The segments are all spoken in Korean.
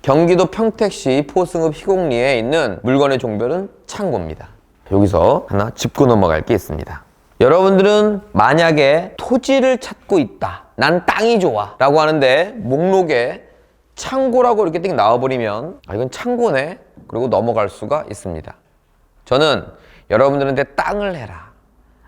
경기도 평택시 포승읍 희곡리에 있는 물건의 종별은 창고입니다. 여기서 하나 짚고 넘어갈 게 있습니다. 여러분들은 만약에 토지를 찾고 있다, 난 땅이 좋아 라고 하는데 목록에 창고라고 이렇게 띵 나와버리면 이건 창고네 그리고 넘어갈 수가 있습니다. 저는 여러분들한테 땅을 해라,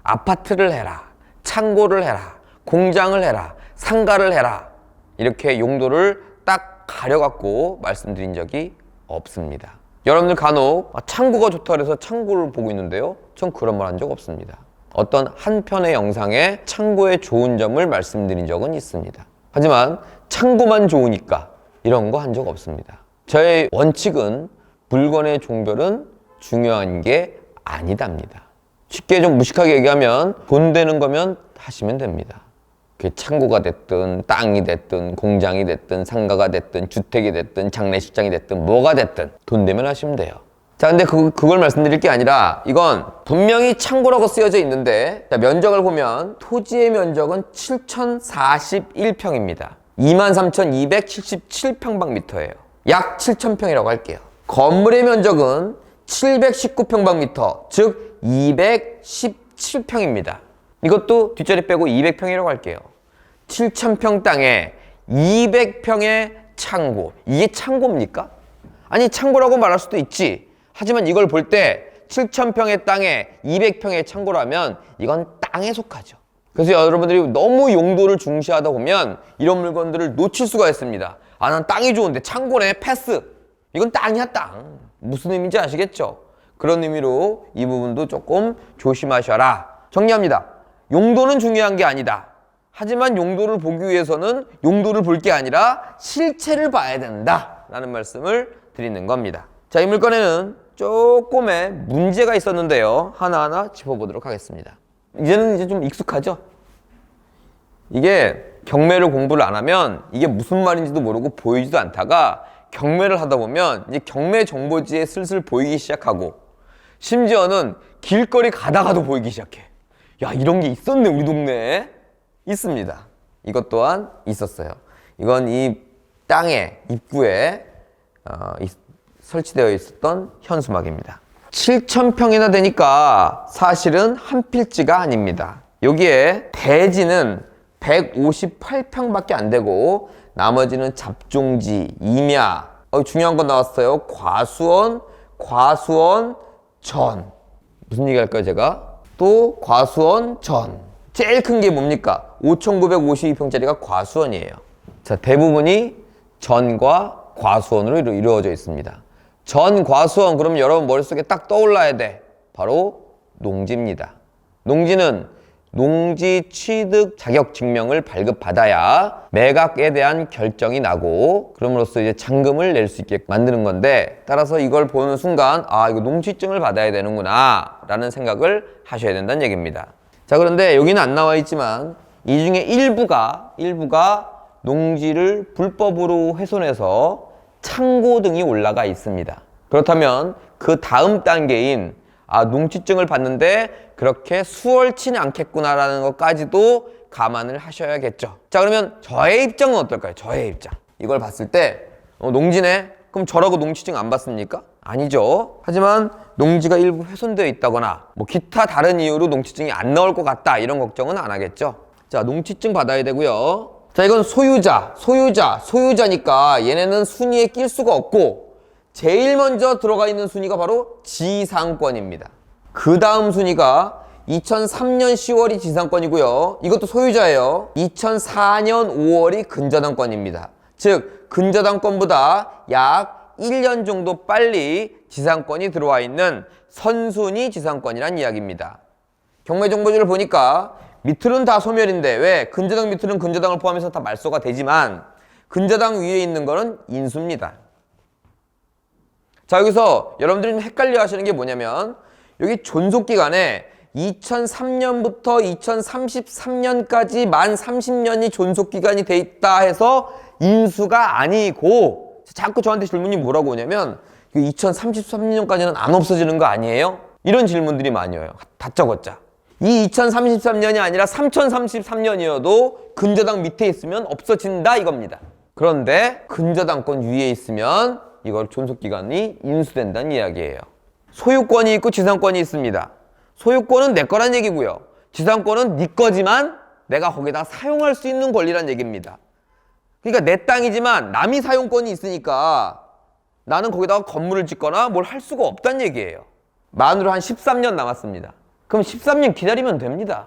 아파트를 해라, 창고를 해라, 공장을 해라, 상가를 해라 이렇게 용도를 딱 가려갖고 말씀드린 적이 없습니다. 여러분들 간혹 창고가 좋다 그래서 창고를 보고 있는데요, 전 그런 말 한 적 없습니다. 어떤 한 편의 영상에 창고의 좋은 점을 말씀드린 적은 있습니다. 하지만 창고만 좋으니까 이런 거 한 적 없습니다. 저의 원칙은 물건의 종별은 중요한 게 아니답니다. 쉽게 좀 무식하게 얘기하면 돈 되는 거면 하시면 됩니다. 그게 창고가 됐든 땅이 됐든 공장이 됐든 상가가 됐든 주택이 됐든 장례식장이 됐든 뭐가 됐든 돈 되면 하시면 돼요. 자, 근데 그걸 말씀드릴 게 아니라 이건 분명히 창고라고 쓰여져 있는데, 자, 면적을 보면 토지의 면적은 7,041평입니다. 23,277평방미터예요. 약 7,000평이라고 할게요. 건물의 면적은 719평방미터, 즉 217평입니다. 이것도 뒷자리 빼고 200평이라고 할게요. 7,000평 땅에 200평의 창고. 이게 창고입니까? 아니, 창고라고 말할 수도 있지. 하지만 이걸 볼 때 7,000평의 땅에 200평의 창고라면 이건 땅에 속하죠. 그래서 여러분들이 너무 용도를 중시하다 보면 이런 물건들을 놓칠 수가 있습니다. 난 땅이 좋은데 창고네, 패스. 이건 땅이야, 땅. 무슨 의미인지 아시겠죠? 그런 의미로 이 부분도 조금 조심하셔라. 정리합니다. 용도는 중요한 게 아니다. 하지만 용도를 보기 위해서는 용도를 볼 게 아니라 실체를 봐야 된다 라는 말씀을 드리는 겁니다. 자, 이 물건에는 조금의 문제가 있었는데요, 하나하나 짚어보도록 하겠습니다. 이제는 이제 좀 익숙하죠? 이게 경매를 공부를 안 하면 이게 무슨 말인지도 모르고 보이지도 않다가 경매를 하다 보면 이제 경매 정보지에 슬슬 보이기 시작하고, 심지어는 길거리 가다가도 보이기 시작해. 야, 이런 게 있었네, 우리 동네에. 있습니다. 이것 또한 있었어요. 이건 이 땅의 입구에 설치되어 있었던 현수막입니다. 7,000평이나 되니까 사실은 한 필지가 아닙니다. 여기에 대지는 158평밖에 안 되고 나머지는 잡종지, 임야, 중요한 거 나왔어요. 과수원, 전. 무슨 얘기 할까요, 제가? 또 과수원, 전. 제일 큰 게 뭡니까? 5,952평짜리가 과수원이에요. 자, 대부분이 전과 과수원으로 이루어져 있습니다. 전, 과수원, 그러면 여러분 머릿속에 딱 떠올라야 돼. 바로 농지입니다. 농지는 농지 취득 자격 증명을 발급받아야 매각에 대한 결정이 나고, 그럼으로써 이제 잔금을 낼 수 있게 만드는 건데, 따라서 이걸 보는 순간 이거 농지증을 받아야 되는구나 라는 생각을 하셔야 된다는 얘기입니다. 자, 그런데 여기는 안 나와 있지만 이 중에 일부가 농지를 불법으로 훼손해서 창고 등이 올라가 있습니다. 그렇다면 그 다음 단계인 농지증을 받는데 그렇게 수월치는 않겠구나라는 것까지도 감안을 하셔야겠죠. 자, 그러면 저의 입장은 어떨까요? 저의 입장. 이걸 봤을 때 농지네? 그럼 저라고 농지증 안 받습니까? 아니죠. 하지만 농지가 일부 훼손되어 있다거나 기타 다른 이유로 농지증이 안 나올 것 같다, 이런 걱정은 안 하겠죠. 자, 농지증 받아야 되고요. 자, 이건 소유자니까 얘네는 순위에 낄 수가 없고 제일 먼저 들어가 있는 순위가 바로 지상권입니다. 그 다음 순위가 2003년 10월이 지상권이고요. 이것도 소유자예요. 2004년 5월이 근저당권입니다. 즉 근저당권보다 약 1년 정도 빨리 지상권이 들어와 있는 선순위 지상권이란 이야기입니다. 경매정보지를 보니까 밑틀은 다 소멸인데, 왜? 근저당 밑틀은 근저당을 포함해서 다 말소가 되지만 근저당 위에 있는 거는 인수입니다. 자, 여기서 여러분들이 좀 헷갈려 하시는 게 뭐냐면, 여기 존속기간에 2003년부터 2033년까지 만 30년이 존속기간이 돼 있다 해서 인수가 아니고, 자꾸 저한테 질문이 뭐라고 오냐면 2033년까지는 안 없어지는 거 아니에요? 이런 질문들이 많이 와요. 다짜고짜. 이 2033년이 아니라 3033년이어도 근저당 밑에 있으면 없어진다, 이겁니다. 그런데 근저당권 위에 있으면 이걸 존속기간이 인수된다는 이야기예요. 소유권이 있고 지상권이 있습니다. 소유권은 내 거란 얘기고요. 지상권은 네 거지만 내가 거기다 사용할 수 있는 권리란 얘기입니다. 그러니까 내 땅이지만 남이 사용권이 있으니까 나는 거기다가 건물을 짓거나 뭘 할 수가 없다는 얘기예요. 만으로 한 13년 남았습니다. 그럼 13년 기다리면 됩니다.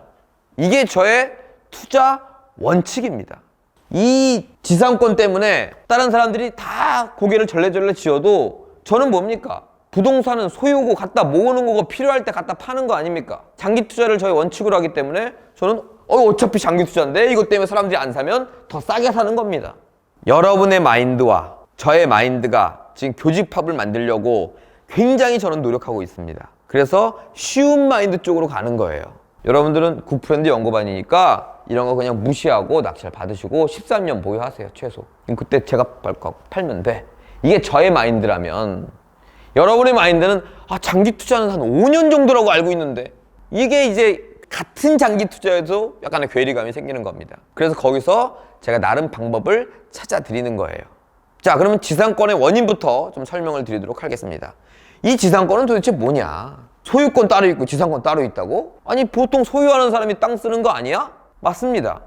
이게 저의 투자 원칙입니다. 이 지상권 때문에 다른 사람들이 다 고개를 절레절레 지어도 저는 뭡니까? 부동산은 소유고 갖다 모으는 거고 필요할 때 갖다 파는 거 아닙니까? 장기 투자를 저희 원칙으로 하기 때문에 저는 어차피 장기 투자인데 이것 때문에 사람들이 안 사면 더 싸게 사는 겁니다. 여러분의 마인드와 저의 마인드가 지금 교집합을 만들려고 굉장히 저는 노력하고 있습니다. 그래서 쉬운 마인드 쪽으로 가는 거예요. 여러분들은 9% 연구반이니까 이런 거 그냥 무시하고 낙찰 받으시고 13년 보유하세요, 최소. 그때 제가 팔면 돼. 이게 저의 마인드라면, 여러분의 마인드는 장기 투자는 한 5년 정도라고 알고 있는데, 이게 이제 같은 장기 투자에도 약간의 괴리감이 생기는 겁니다. 그래서 거기서 제가 나름 방법을 찾아 드리는 거예요. 자, 그러면 지상권의 원인부터 좀 설명을 드리도록 하겠습니다. 이 지상권은 도대체 뭐냐? 소유권 따로 있고 지상권 따로 있다고? 아니, 보통 소유하는 사람이 땅 쓰는 거 아니야? 맞습니다.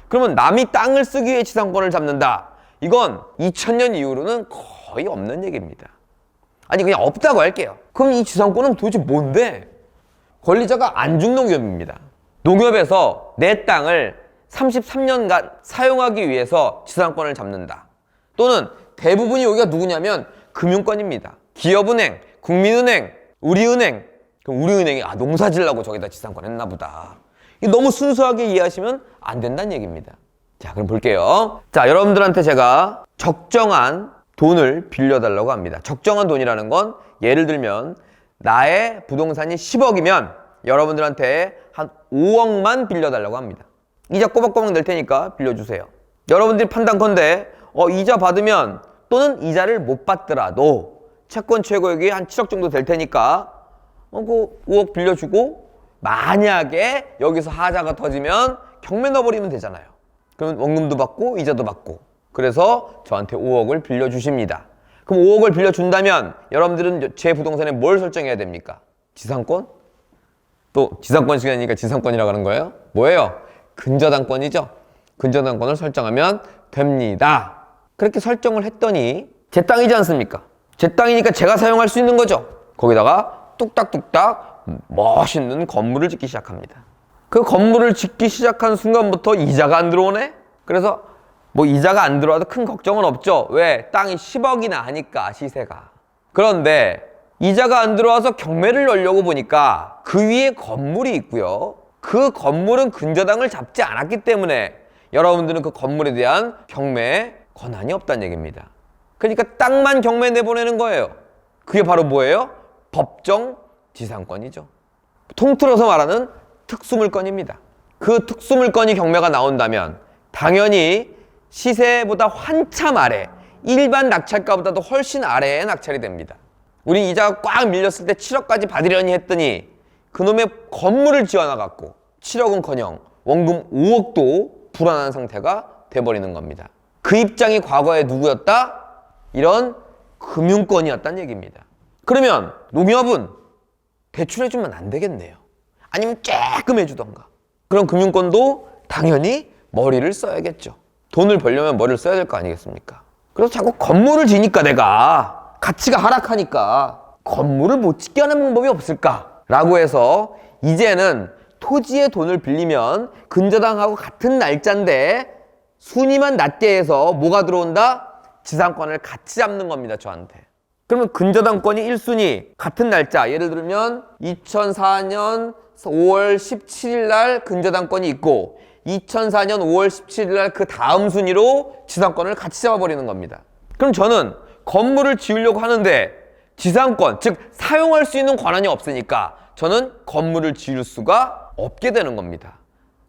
그러면 남이 땅을 쓰기 위해 지상권을 잡는다. 이건 2000년 이후로는 거의 없는 얘기입니다. 아니, 그냥 없다고 할게요. 그럼 이 지상권은 도대체 뭔데? 권리자가 안중농협입니다. 농협에서 내 땅을 33년간 사용하기 위해서 지상권을 잡는다. 또는 대부분이 여기가 누구냐면 금융권입니다. 기업은행, 국민은행, 우리은행. 그럼 우리은행이 농사 지으려고 저기다 지상권 했나 보다. 너무 순수하게 이해하시면 안 된다는 얘기입니다. 자, 그럼 볼게요. 자, 여러분들한테 제가 적정한 돈을 빌려달라고 합니다. 적정한 돈이라는 건 예를 들면 나의 부동산이 10억이면 여러분들한테 한 5억만 빌려달라고 합니다. 이자 꼬박꼬박 낼 테니까 빌려주세요. 여러분들이 판단컨대 이자 받으면 또는 이자를 못 받더라도 채권 최고액이 한 7억 정도 될 테니까 그 5억 빌려주고 만약에 여기서 하자가 터지면 경매 넣어버리면 되잖아요. 그러면 원금도 받고 이자도 받고, 그래서 저한테 5억을 빌려주십니다. 그럼 5억을 빌려준다면 여러분들은 제 부동산에 뭘 설정해야 됩니까? 지상권? 또 지상권 시간이니까 지상권이라고 하는 거예요? 뭐예요? 근저당권이죠. 근저당권을 설정하면 됩니다. 그렇게 설정을 했더니 제 땅이지 않습니까? 제 땅이니까 제가 사용할 수 있는 거죠. 거기다가 뚝딱뚝딱 멋있는 건물을 짓기 시작합니다. 그 건물을 짓기 시작한 순간부터 이자가 안 들어오네? 그래서 이자가 안 들어와도 큰 걱정은 없죠. 왜? 땅이 10억이나 하니까, 시세가. 그런데 이자가 안 들어와서 경매를 열려고 보니까 그 위에 건물이 있고요. 그 건물은 근저당을 잡지 않았기 때문에 여러분들은 그 건물에 대한 경매 권한이 없다는 얘기입니다. 그러니까 땅만 경매 내보내는 거예요. 그게 바로 뭐예요? 법정 지상권이죠. 통틀어서 말하는 특수물건입니다. 그 특수물건이 경매가 나온다면 당연히 시세보다 한참 아래, 일반 낙찰가보다도 훨씬 아래에 낙찰이 됩니다. 우리 이자가 꽉 밀렸을 때 7억까지 받으려니 했더니 그놈의 건물을 지어놔갖고 7억은커녕 원금 5억도 불안한 상태가 돼버리는 겁니다. 그 입장이 과거에 누구였다? 이런 금융권이었다는 얘기입니다. 그러면 농협은 대출해주면 안 되겠네요. 아니면 조금 해주던가. 그럼 금융권도 당연히 머리를 써야겠죠. 돈을 벌려면 머리를 써야 될 거 아니겠습니까? 그래서 자꾸 건물을 지니까 내가 가치가 하락하니까 건물을 못 짓게 하는 방법이 없을까? 라고 해서 이제는 토지에 돈을 빌리면 근저당하고 같은 날짜인데 순위만 낮게 해서 뭐가 들어온다? 지상권을 같이 잡는 겁니다, 저한테. 그러면 근저당권이 1순위 같은 날짜, 예를 들면 2004년 5월 17일 날 근저당권이 있고 2004년 5월 17일 날 그 다음 순위로 지상권을 같이 잡아버리는 겁니다. 그럼 저는 건물을 지으려고 하는데 지상권, 즉 사용할 수 있는 권한이 없으니까 저는 건물을 지을 수가 없게 되는 겁니다.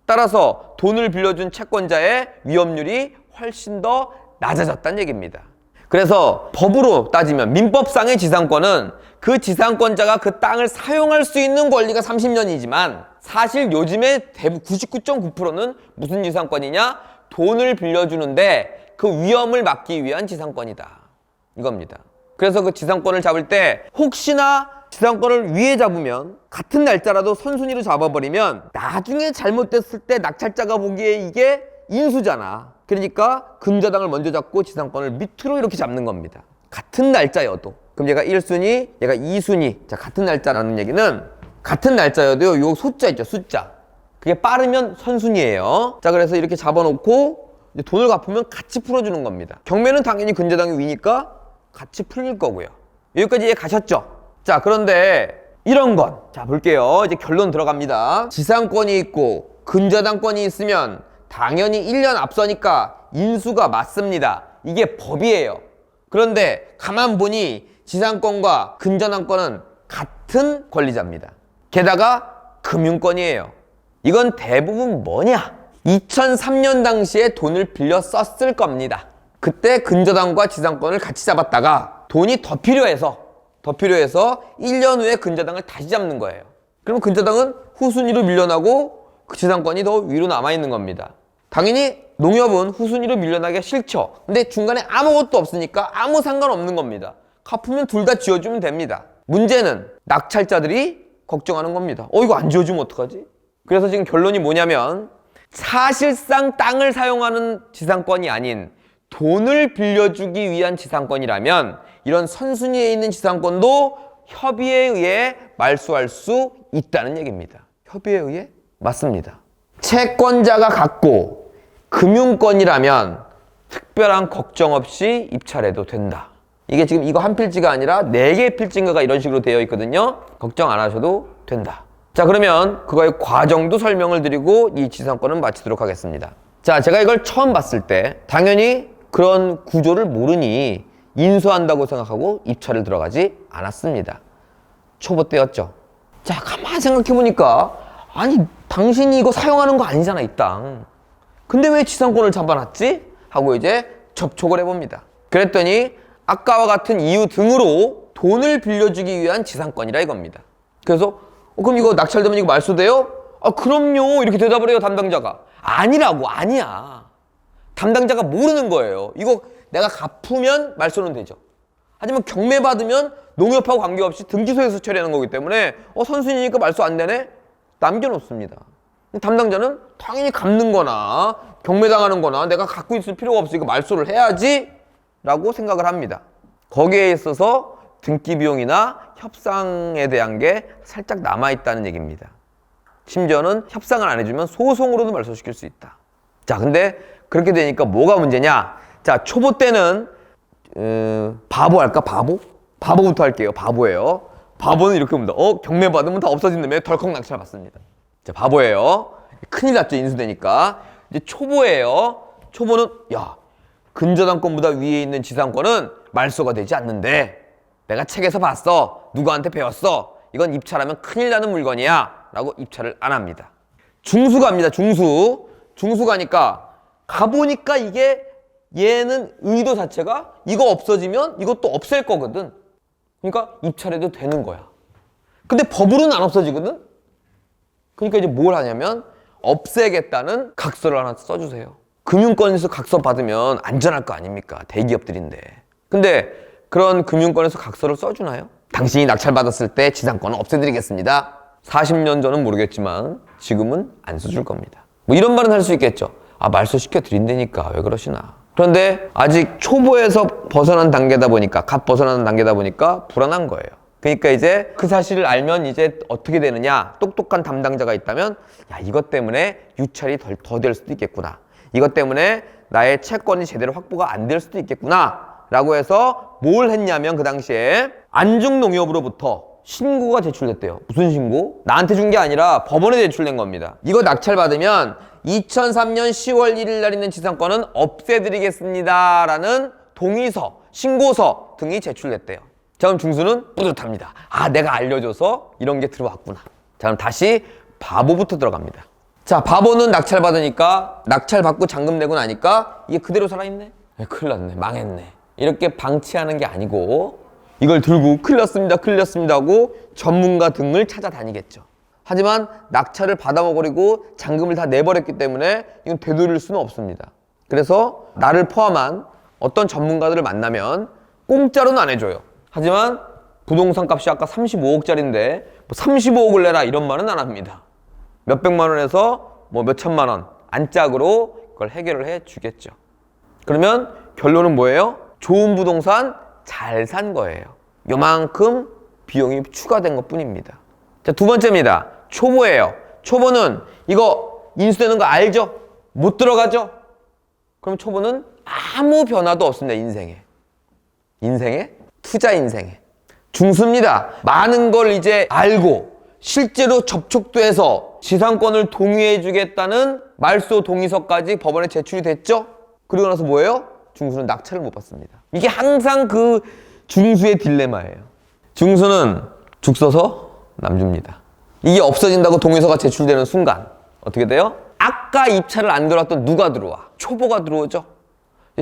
따라서 돈을 빌려준 채권자의 위험률이 훨씬 더 낮아졌다는 얘기입니다. 그래서 법으로 따지면 민법상의 지상권은 그 지상권자가 그 땅을 사용할 수 있는 권리가 30년이지만 사실 요즘에 대부분 99.9%는 무슨 지상권이냐? 돈을 빌려주는데 그 위험을 막기 위한 지상권이다. 이겁니다. 그래서 그 지상권을 잡을 때 혹시나 지상권을 위에 잡으면 같은 날짜라도 선순위로 잡아버리면 나중에 잘못됐을 때 낙찰자가 보기에 이게 인수잖아. 그러니까 근저당을 먼저 잡고 지상권을 밑으로 이렇게 잡는 겁니다. 같은 날짜여도. 그럼 얘가 1순위, 얘가 2순위. 자, 같은 날짜라는 얘기는 같은 날짜여도요, 요 숫자 있죠, 숫자. 그게 빠르면 선순위예요. 자, 그래서 이렇게 잡아놓고 이제 돈을 갚으면 같이 풀어주는 겁니다. 경매는 당연히 근저당이 위니까 같이 풀릴 거고요. 여기까지 이해 가셨죠? 자, 그런데 이런 건, 자, 볼게요. 이제 결론 들어갑니다. 지상권이 있고 근저당권이 있으면 당연히 1년 앞서니까 인수가 맞습니다. 이게 법이에요. 그런데 가만 보니 지상권과 근저당권은 같은 권리자입니다. 게다가 금융권이에요. 이건 대부분 뭐냐? 2003년 당시에 돈을 빌려 썼을 겁니다. 그때 근저당과 지상권을 같이 잡았다가 돈이 더 필요해서 1년 후에 근저당을 다시 잡는 거예요. 그럼 근저당은 후순위로 밀려나고 그 지상권이 더 위로 남아있는 겁니다. 당연히 농협은 후순위로 밀려나기가 싫죠. 근데 중간에 아무것도 없으니까 아무 상관없는 겁니다. 갚으면 둘 다 지어주면 됩니다. 문제는 낙찰자들이 걱정하는 겁니다. 이거 안 지어주면 어떡하지? 그래서 지금 결론이 뭐냐면 사실상 땅을 사용하는 지상권이 아닌 돈을 빌려주기 위한 지상권이라면 이런 선순위에 있는 지상권도 협의에 의해 말소할 수 있다는 얘기입니다. 협의에 의해? 맞습니다. 채권자가 갖고 금융권이라면 특별한 걱정 없이 입찰해도 된다. 이게 지금 이거 한 필지가 아니라 4개의 필지인가가 이런 식으로 되어 있거든요. 걱정 안 하셔도 된다. 자, 그러면 그거의 과정도 설명을 드리고 이 지상권은 마치도록 하겠습니다. 자, 제가 이걸 처음 봤을 때 당연히 그런 구조를 모르니 인수한다고 생각하고 입찰을 들어가지 않았습니다. 초보 때였죠. 자, 가만히 생각해보니까 아니 당신이 이거 사용하는 거 아니잖아, 이 땅. 근데 왜 지상권을 잡아놨지? 하고 이제 접촉을 해봅니다. 그랬더니 아까와 같은 이유 등으로 돈을 빌려주기 위한 지상권이라 이겁니다. 그래서 그럼 이거 낙찰되면 이거 말소돼요? 그럼요. 이렇게 대답을 해요, 담당자가. 아니라고, 아니야. 담당자가 모르는 거예요. 이거 내가 갚으면 말소는 되죠. 하지만 경매 받으면 농협하고 관계없이 등기소에서 처리하는 거기 때문에 선순위니까 말소 안 되네? 남겨놓습니다. 담당자는 당연히 갚는 거나 경매당하는 거나 내가 갖고 있을 필요가 없으니까 말소를 해야지 라고 생각을 합니다. 거기에 있어서 등기 비용이나 협상에 대한 게 살짝 남아있다는 얘기입니다. 심지어는 협상을 안 해주면 소송으로도 말소시킬 수 있다. 자, 근데 그렇게 되니까 뭐가 문제냐? 자, 초보 때는 바보 할까? 바보? 바보부터 할게요. 바보예요. 바보는 이렇게 봅니다. 경매 받으면 다 없어진다며 덜컥 낙찰 받습니다. 자, 바보예요. 큰일 났죠, 인수되니까. 이제 초보예요. 초보는 근저당권보다 위에 있는 지상권은 말소가 되지 않는데 내가 책에서 봤어. 누구한테 배웠어. 이건 입찰하면 큰일 나는 물건이야. 라고 입찰을 안 합니다. 중수 갑니다. 중수 가니까 가보니까 이게 얘는 의도 자체가 이거 없어지면 이것도 없앨 거거든. 그러니까 입찰해도 되는 거야. 근데 법으로는 안 없어지거든. 그러니까 이제 뭘 하냐면 없애겠다는 각서를 하나 써주세요. 금융권에서 각서 받으면 안전할 거 아닙니까? 대기업들인데. 근데 그런 금융권에서 각서를 써주나요? 당신이 낙찰받았을 때 지상권은 없애드리겠습니다. 40년 전은 모르겠지만 지금은 안 써줄 겁니다. 뭐 이런 말은 할 수 있겠죠. 말소시켜 드린다니까 왜 그러시나. 그런데 아직 초보에서 벗어난 단계다 보니까 갓 벗어나는 단계다 보니까 불안한 거예요. 그러니까 이제 그 사실을 알면 이제 어떻게 되느냐. 똑똑한 담당자가 있다면 이것 때문에 유찰이 더 될 수도 있겠구나. 이것 때문에 나의 채권이 제대로 확보가 안 될 수도 있겠구나 라고 해서 뭘 했냐면 그 당시에 안중농협으로부터 신고가 제출됐대요. 무슨 신고? 나한테 준 게 아니라 법원에 제출된 겁니다. 이거 낙찰받으면 2003년 10월 1일 날 있는 지상권은 없애드리겠습니다 라는 동의서, 신고서 등이 제출됐대요. 자, 그럼 중수는 뿌듯합니다. 내가 알려줘서 이런 게 들어왔구나. 자, 그럼 다시 바보부터 들어갑니다. 자, 바보는 낙찰받으니까 낙찰받고 잔금 내고 나니까 이게 그대로 살아있네? 큰일 났네. 망했네. 이렇게 방치하는 게 아니고 이걸 들고 큰일 났습니다 하고 전문가 등을 찾아다니겠죠. 하지만 낙찰을 받아먹으려고 잔금을 다 내버렸기 때문에 이건 되돌릴 수는 없습니다. 그래서 나를 포함한 어떤 전문가들을 만나면 공짜로는 안 해줘요. 하지만 부동산 값이 아까 35억짜리인데 뭐 35억을 내라 이런 말은 안 합니다. 몇백만 원에서 뭐 몇천만 원 안짝으로 그걸 해결을 해 주겠죠. 그러면 결론은 뭐예요? 좋은 부동산 잘 산 거예요. 요만큼 비용이 추가된 것 뿐입니다. 자, 두 번째입니다. 초보예요. 초보는 이거 인수되는 거 알죠? 못 들어가죠? 그럼 초보는 아무 변화도 없습니다. 인생에? 투자 인생에. 중수입니다. 많은 걸 이제 알고 실제로 접촉도 해서 지상권을 동의해 주겠다는 말소 동의서까지 법원에 제출이 됐죠? 그리고 나서 뭐예요? 중수는 낙찰을 못 받습니다. 이게 항상 그 중수의 딜레마예요. 중수는 죽 써서 남줍니다. 이게 없어진다고 동의서가 제출되는 순간 어떻게 돼요? 아까 입찰을 안 들어왔던 누가 들어와? 초보가 들어오죠?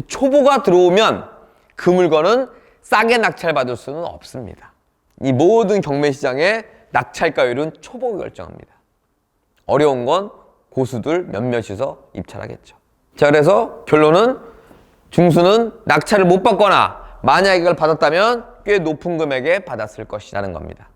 초보가 들어오면 그 물건은 싸게 낙찰받을 수는 없습니다. 이 모든 경매시장의 낙찰가율은 초보가 결정합니다. 어려운 건 고수들 몇몇이서 입찰하겠죠. 자, 그래서 결론은 중수는 낙찰을 못 받거나 만약에 이걸 받았다면 꽤 높은 금액에 받았을 것이라는 겁니다.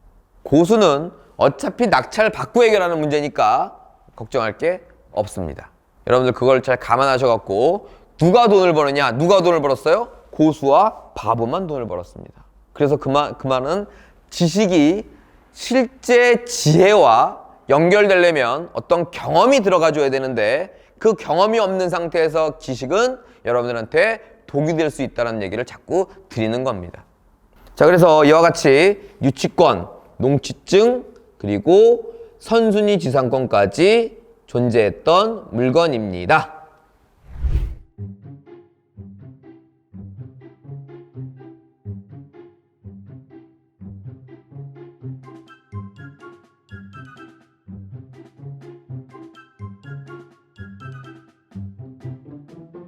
고수는 어차피 낙찰을 받고 해결하는 문제니까 걱정할 게 없습니다. 여러분들 그걸 잘 감안하셔갖고 누가 돈을 버느냐? 누가 돈을 벌었어요? 고수와 바보만 돈을 벌었습니다. 그래서 그 말은 지식이 실제 지혜와 연결되려면 어떤 경험이 들어가줘야 되는데 그 경험이 없는 상태에서 지식은 여러분들한테 독이 될 수 있다는 얘기를 자꾸 드리는 겁니다. 자, 그래서 이와 같이 유치권, 농취증, 그리고 선순위 지상권까지 존재했던 물건입니다.